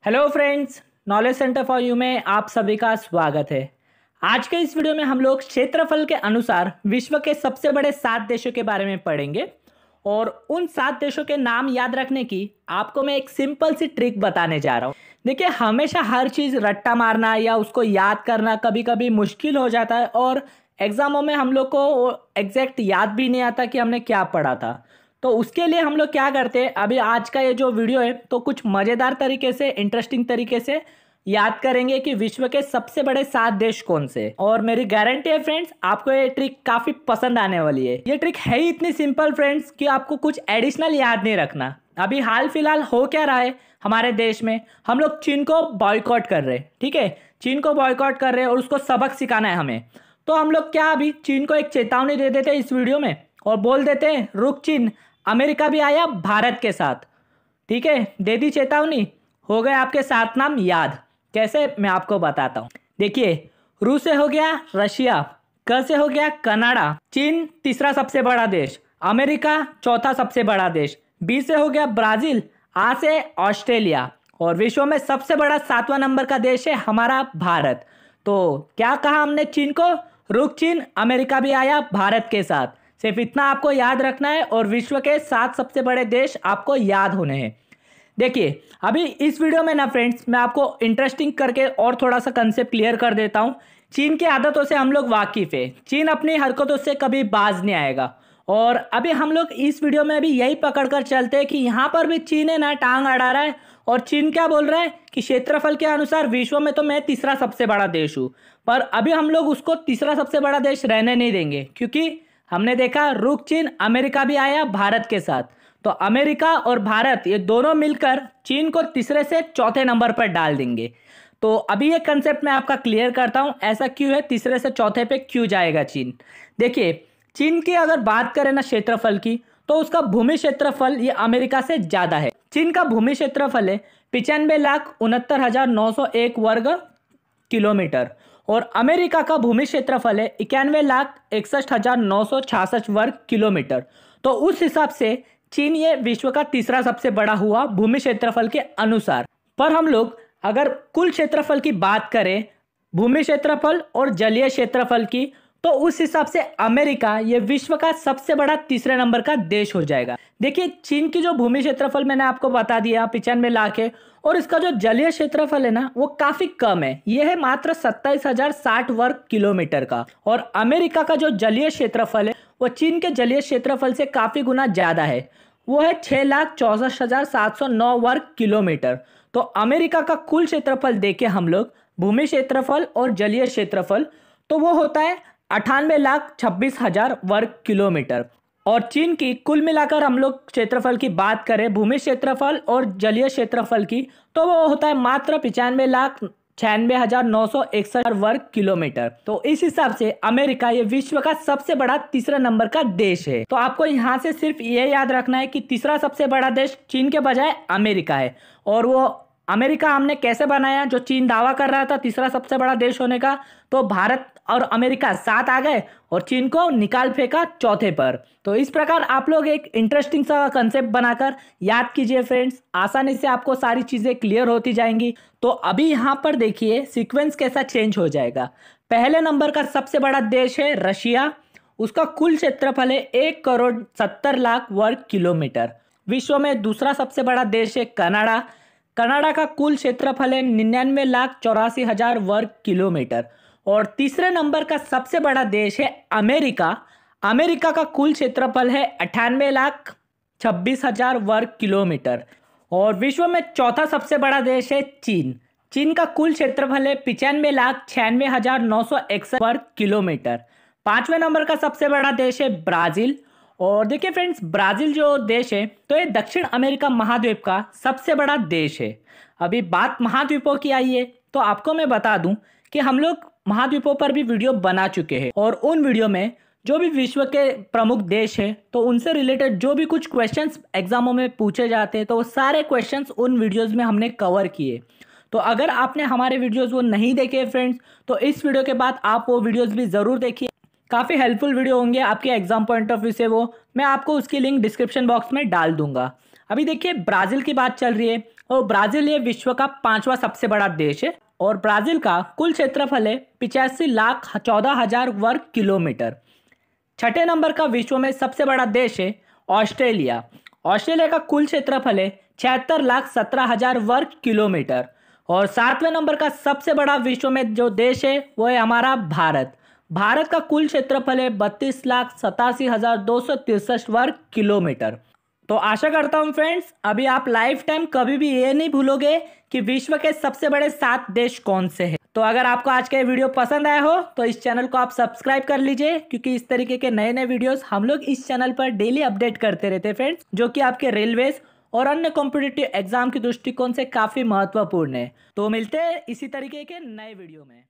Hello friends, knowledge centre for you में आप सभी का स्वागत है। आज के इस वीडियो में हम लोग क्षेत्रफल के अनुसार विश्व के सबसे बड़े 7 देशों के बारे में पढ़ेंगे और उन 7 देशों के नाम याद रखने की आपको मैं एक सिंपल सी ट्रिक बताने जा रहा हूँ। देखिए, हमेशा हर चीज़ रट्टा मारना या उसको याद करना कभी कभी मुश्किल हो जाता है और एग्जामों में हम लोग को एग्जैक्ट याद भी नहीं आता कि हमने क्या पढ़ा था। तो उसके लिए हम लोग क्या करते हैं, अभी आज का ये जो वीडियो है तो कुछ मज़ेदार तरीके से, इंटरेस्टिंग तरीके से याद करेंगे कि विश्व के सबसे बड़े 7 देश कौन से। और मेरी गारंटी है फ्रेंड्स, आपको ये ट्रिक काफ़ी पसंद आने वाली है। ये ट्रिक है ही इतनी सिंपल फ्रेंड्स कि आपको कुछ एडिशनल याद नहीं रखना। अभी हाल फिलहाल हो क्या रहा है हमारे देश में, हम लोग चीन को बॉयकॉट कर रहे हैं। ठीक है, चीन को बॉयकॉट कर रहे हैं और उसको सबक सिखाना है हमें। तो हम लोग क्या, अभी चीन को एक चेतावनी दे देते हैं इस वीडियो में और बोल देते हैं, रुक चीन, अमेरिका भी आया भारत के साथ। ठीक है, दे दी चेतावनी, हो गए आपके 7 नाम याद। कैसे, मैं आपको बताता हूँ। देखिए, रूस से हो गया रशिया, क से हो गया कनाडा, चीन तीसरा सबसे बड़ा देश, अमेरिका चौथा सबसे बड़ा देश, बी से हो गया ब्राजील, आ से ऑस्ट्रेलिया और विश्व में सबसे बड़ा 7वां नंबर का देश है हमारा भारत। तो क्या कहा हमने चीन को, रुक चीन, अमेरिका भी आया भारत के साथ। सिर्फ इतना आपको याद रखना है और विश्व के 7 सबसे बड़े देश आपको याद होने हैं। देखिए, अभी इस वीडियो में ना फ्रेंड्स, मैं आपको इंटरेस्टिंग करके और थोड़ा सा कंसेप्ट क्लियर कर देता हूँ। चीन की आदतों से हम लोग वाकिफ है, चीन अपनी हरकतों से कभी बाज नहीं आएगा। और अभी हम लोग इस वीडियो में अभी यही पकड़ कर चलते हैं कि यहाँ पर भी चीन है ना टांग अड़ा रहा है। और चीन क्या बोल रहा है कि क्षेत्रफल के अनुसार विश्व में तो मैं तीसरा सबसे बड़ा देश हूँ, पर अभी हम लोग उसको तीसरा सबसे बड़ा देश रहने नहीं देंगे, क्योंकि हमने देखा रुक चीन, अमेरिका भी आया भारत के साथ। तो अमेरिका और भारत ये दोनों मिलकर चीन को तीसरे से चौथे नंबर पर डाल देंगे। तो अभी ये कंसेप्ट मैं आपका क्लियर करता हूँ, ऐसा क्यों है, तीसरे से चौथे पे क्यों जाएगा चीन। देखिए, चीन की अगर बात करें ना क्षेत्रफल की, तो उसका भूमि क्षेत्रफल ये अमेरिका से ज़्यादा है। चीन का भूमि क्षेत्रफल है 95,69,901 वर्ग किलोमीटर और अमेरिका का भूमि क्षेत्रफल है 91,61,966 वर्ग किलोमीटर। तो उस हिसाब से चीन ये विश्व का तीसरा सबसे बड़ा हुआ भूमि क्षेत्रफल के अनुसार। पर हम लोग अगर कुल क्षेत्रफल की बात करें, भूमि क्षेत्रफल और जलीय क्षेत्रफल की, तो उस हिसाब से अमेरिका ये विश्व का सबसे बड़ा तीसरे नंबर का देश हो जाएगा। देखिए, चीन की जो भूमि क्षेत्रफल मैंने आपको बता दिया 95 लाख है और इसका जो जलीय क्षेत्रफल है ना वो काफी कम है, यह है मात्र 27,060 वर्ग किलोमीटर का। और अमेरिका का जो जलीय क्षेत्रफल है वो चीन के जलीय क्षेत्रफल से काफी गुना ज्यादा है, वो है 6,64,709 वर्ग किलोमीटर। तो अमेरिका का कुल क्षेत्रफल देखे हम लोग, भूमि क्षेत्रफल और जलीय क्षेत्रफल, तो वो होता है 98,26,000 वर्ग किलोमीटर। और चीन की कुल मिलाकर हम लोग क्षेत्रफल की बात करें, भूमि क्षेत्रफल और जलीय क्षेत्रफल की, तो वो होता है मात्र 95,96,961 वर्ग किलोमीटर। तो इस हिसाब से अमेरिका ये विश्व का सबसे बड़ा तीसरा नंबर का देश है। तो आपको यहाँ से सिर्फ ये याद रखना है कि तीसरा सबसे बड़ा देश चीन के बजाय अमेरिका है। और वो अमेरिका हमने कैसे बनाया, जो चीन दावा कर रहा था तीसरा सबसे बड़ा देश होने का, तो भारत और अमेरिका साथ आ गए और चीन को निकाल फेंका चौथे पर। तो इस प्रकार आप लोग एक इंटरेस्टिंग सा कंसेप्ट बनाकर याद कीजिए फ्रेंड्स, आसानी से आपको सारी चीज़ें क्लियर होती जाएंगी। तो अभी यहाँ पर देखिए सीक्वेंस कैसा चेंज हो जाएगा। पहले नंबर का सबसे बड़ा देश है रशिया, उसका कुल क्षेत्रफल है 1,70,00,000 वर्ग किलोमीटर। विश्व में दूसरा सबसे बड़ा देश है कनाडा, कनाडा का कुल क्षेत्रफल है 99,84,000 वर्ग किलोमीटर। और तीसरे नंबर का सबसे बड़ा देश है अमेरिका, अमेरिका का कुल क्षेत्रफल है 98,26,000 वर्ग किलोमीटर। और विश्व में चौथा सबसे बड़ा देश है चीन, चीन का कुल क्षेत्रफल है 95,96,961 वर्ग किलोमीटर। पांचवें नंबर का सबसे बड़ा देश है ब्राजील। और देखिए फ्रेंड्स, ब्राजील जो देश है तो ये दक्षिण अमेरिका महाद्वीप का सबसे बड़ा देश है। अभी बात महाद्वीपों की आई है तो आपको मैं बता दूं कि हम लोग महाद्वीपों पर भी वीडियो बना चुके हैं और उन वीडियो में जो भी विश्व के प्रमुख देश हैं तो उनसे रिलेटेड जो भी कुछ क्वेश्चंस एग्जामों में पूछे जाते हैं तो वो सारे क्वेश्चंस उन वीडियोस में हमने कवर किए। तो अगर आपने हमारे वीडियोस वो नहीं देखे फ्रेंड्स, तो इस वीडियो के बाद आप वो वीडियोस भी ज़रूर देखिए, काफ़ी हेल्पफुल वीडियो होंगे आपके एग्जाम पॉइंट ऑफ व्यू से। वो मैं आपको उसकी लिंक डिस्क्रिप्शन बॉक्स में डाल दूंगा। अभी देखिए, ब्राज़ील की बात चल रही है और ब्राजील ये विश्व का 5वां सबसे बड़ा देश है और ब्राजील का कुल क्षेत्रफल है 85,14,000 वर्ग किलोमीटर। छठे नंबर का विश्व में सबसे बड़ा देश है ऑस्ट्रेलिया। ऑस्ट्रेलिया का कुल क्षेत्रफल है 76,17,000 वर्ग किलोमीटर। और 7वें नंबर का सबसे बड़ा विश्व में जो देश है वो है हमारा भारत। भारत का कुल क्षेत्रफल है 32,87,263 वर्ग किलोमीटर। तो आशा करता हूँ फ्रेंड्स अभी आप लाइफ टाइम कभी भी ये नहीं भूलोगे कि विश्व के सबसे बड़े 7 देश कौन से हैं। तो अगर आपको आज का ये वीडियो पसंद आया हो तो इस चैनल को आप सब्सक्राइब कर लीजिए, क्योंकि इस तरीके के नए नए वीडियोस हम लोग इस चैनल पर डेली अपडेट करते रहते हैं फ्रेंड्स, जो कि आपके रेलवेज और अन्य कॉम्पिटिटिव एग्जाम के दृष्टिकोण से काफ़ी महत्वपूर्ण है। तो मिलते हैं इसी तरीके के नए वीडियो में।